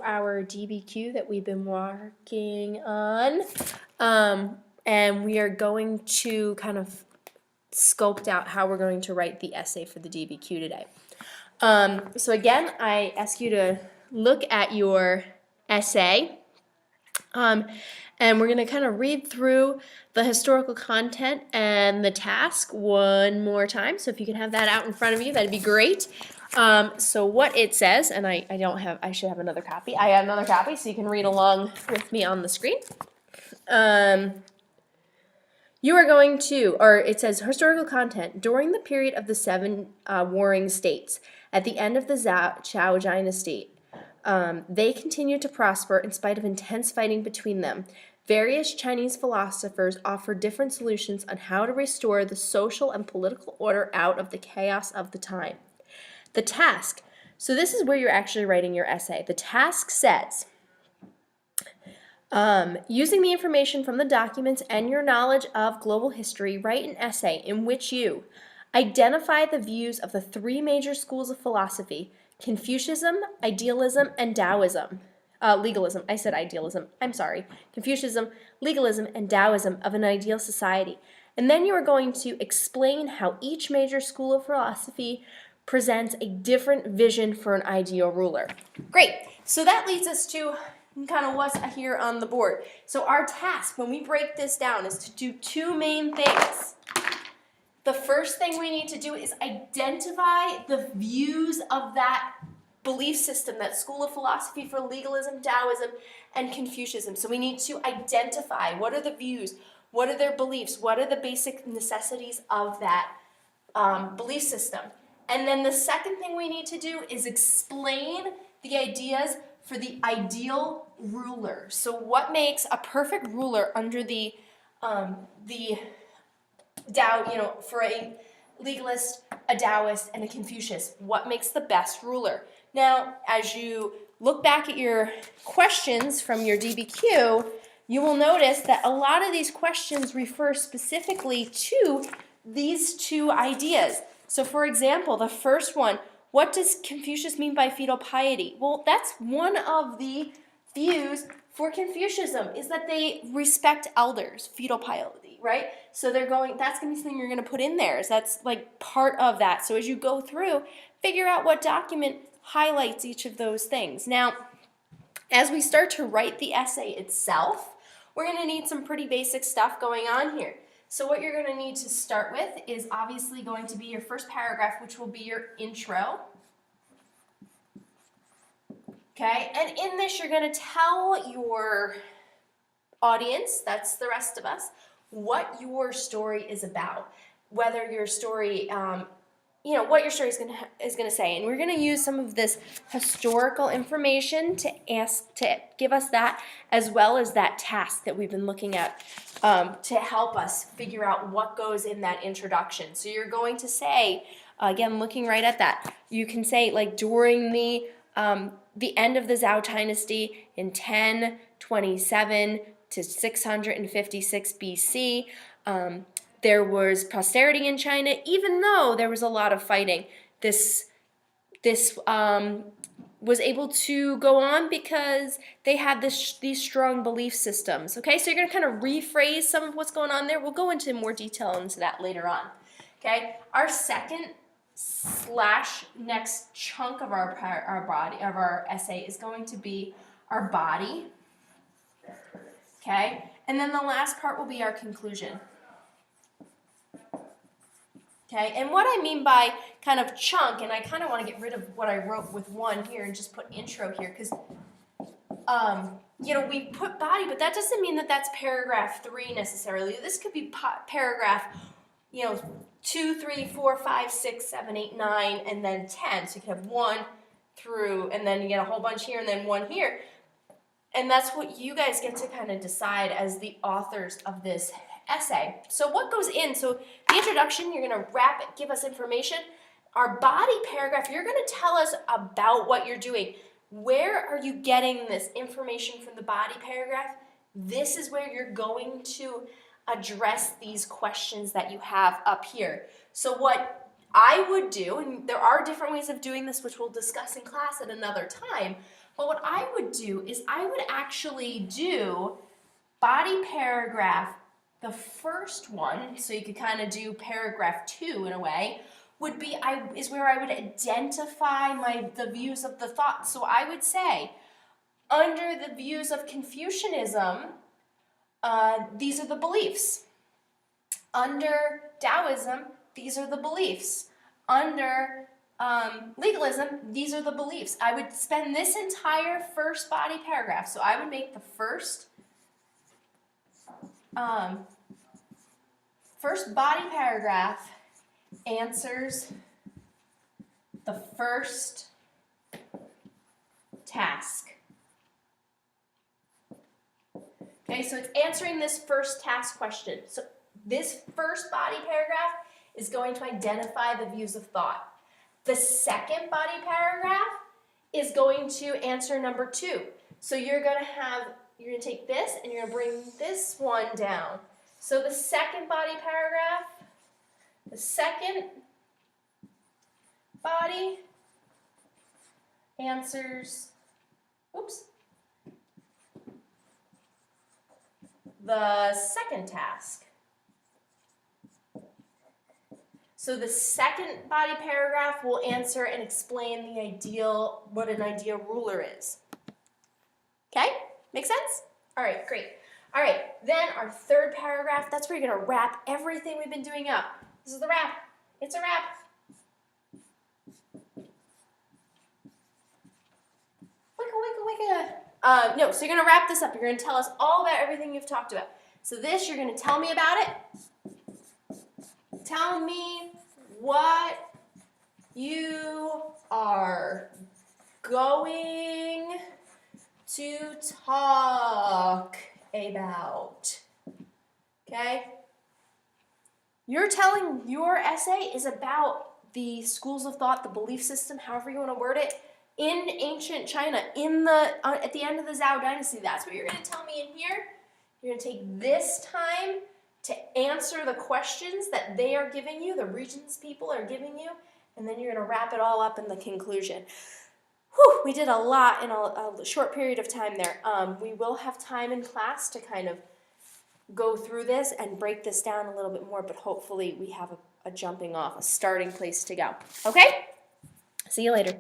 Our DBQ that we've been working on, and we are going to kind of scoped out how we're going to write the essay for the DBQ today. So again, I ask you to look at your essay, and we're going to kind of read through the historical content and the task one more time. So if you can have that out in front of you, that'd be great. So what it says, and I should have another copy. I have another copy, so you can read along with me on the screen. You are going to, or it says historical content. During the period of the seven warring states, at the end of the Zhou dynasty, they continued to prosper in spite of intense fighting between them. Various Chinese philosophers offered different solutions on how to restore the social and political order out of the chaos of the time. The task. So this is where you're actually writing your essay. The task says, using the information from the documents and your knowledge of global history, write an essay in which you identify the views of the three major schools of philosophy: Confucianism, idealism, and Taoism. Legalism. I said idealism. I'm sorry. Confucianism, legalism, and Taoism of an ideal society. And then you are going to explain how each major school of philosophy presents a different vision for an ideal ruler. Great. So that leads us to kind of what's here on the board. So our task, when we break this down, is to do two main things. The first thing we need to do is identify the views of that belief system, that school of philosophy for legalism, Taoism, and Confucianism. So we need to identify what are the views, what are their beliefs, what are the basic necessities of that belief system. And then the second thing we need to do is explain the ideas for the ideal ruler. So what makes a perfect ruler under the Tao, for a legalist, a Taoist, and a Confucius? What makes the best ruler? Now, as you look back at your questions from your DBQ, you will notice that a lot of these questions refer specifically to these two ideas. So for example, the first one, what does Confucius mean by fetal piety? Well, that's one of the views for Confucianism, is that they respect elders, fetal piety, right? So that's going to be something you're going to put in there. That's like part of that. So as you go through, figure out what document highlights each of those things. Now, as we start to write the essay itself, we're going to need some pretty basic stuff going on here. So what you're going to need to start with is obviously going to be your first paragraph, which will be your intro. Okay, and in this you're going to tell your audience, that's the rest of us, what your story is about. Whether your story, what your story is going to say. And we're going to use some of this historical information to give us that, as well as that task that we've been looking at, to help us figure out what goes in that introduction. So you're going to say, again, looking right at that, you can say, like, during the end of the Zhou dynasty in 1027 to 656 BC, there was prosperity in China, even though there was a lot of fighting. This was able to go on because they had these strong belief systems. Okay, so you're going to kind of rephrase some of what's going on there. We'll go into more detail into that later on. Okay, our second / next chunk of our essay is going to be our body. Okay, and then the last part will be our conclusion. Okay, and what I mean by kind of chunk, and I kind of want to get rid of what I wrote with one here and just put intro here, because we put body, but that doesn't mean that that's paragraph 3 necessarily. This could be paragraph 2, 3, 4, 5, 6, 7, 8, 9, and then 10. So you can have 1 through, and then you get a whole bunch here, and then 1 here. And that's what you guys get to kind of decide as the authors of this essay. So what goes in? So the introduction, you're going to wrap it, give us information. Our body paragraph, you're going to tell us about what you're doing. Where are you getting this information from the body paragraph? This is where you're going to address these questions that you have up here. So what I would do, and there are different ways of doing this, which we'll discuss in class at another time, But what I would do is I would actually do body paragraph, the first one, so you could kind of do paragraph 2 in a way, would be is where I would identify the views of the thought. So I would say, under the views of Confucianism, these are the beliefs. Under Taoism, these are the beliefs. Under legalism, these are the beliefs. I would spend this entire first body paragraph. So I would make the first body paragraph answers the first task. Okay, so it's answering this first task question. So this first body paragraph is going to identify the views of thought. The second body paragraph is going to answer number 2. So you're going to take this and you're going to bring this one down. So the second body paragraph, the second body answers, the second task. So the second body paragraph will answer and explain what an ideal ruler is. Okay? Make sense? All right, great. All right, then our third paragraph, that's where you're going to wrap everything we've been doing up. This is the wrap. It's a wrap. Wicka. No, so you're going to wrap this up. You're going to tell us all about everything you've talked about. So this, you're going to tell me about it. Tell me what you are going to talk about. Okay? You're telling your essay is about the schools of thought, the belief system, however you want to word it, in ancient China, at the end of the Zhou dynasty. That's what you're going to tell me in here. You're going to take this time to answer the questions that they are giving you, the Regents people are giving you, and then you're going to wrap it all up in the conclusion. Whew, we did a lot in a short period of time there. We will have time in class to kind of go through this and break this down a little bit more, but hopefully we have a jumping off, a starting place to go. Okay? See you later.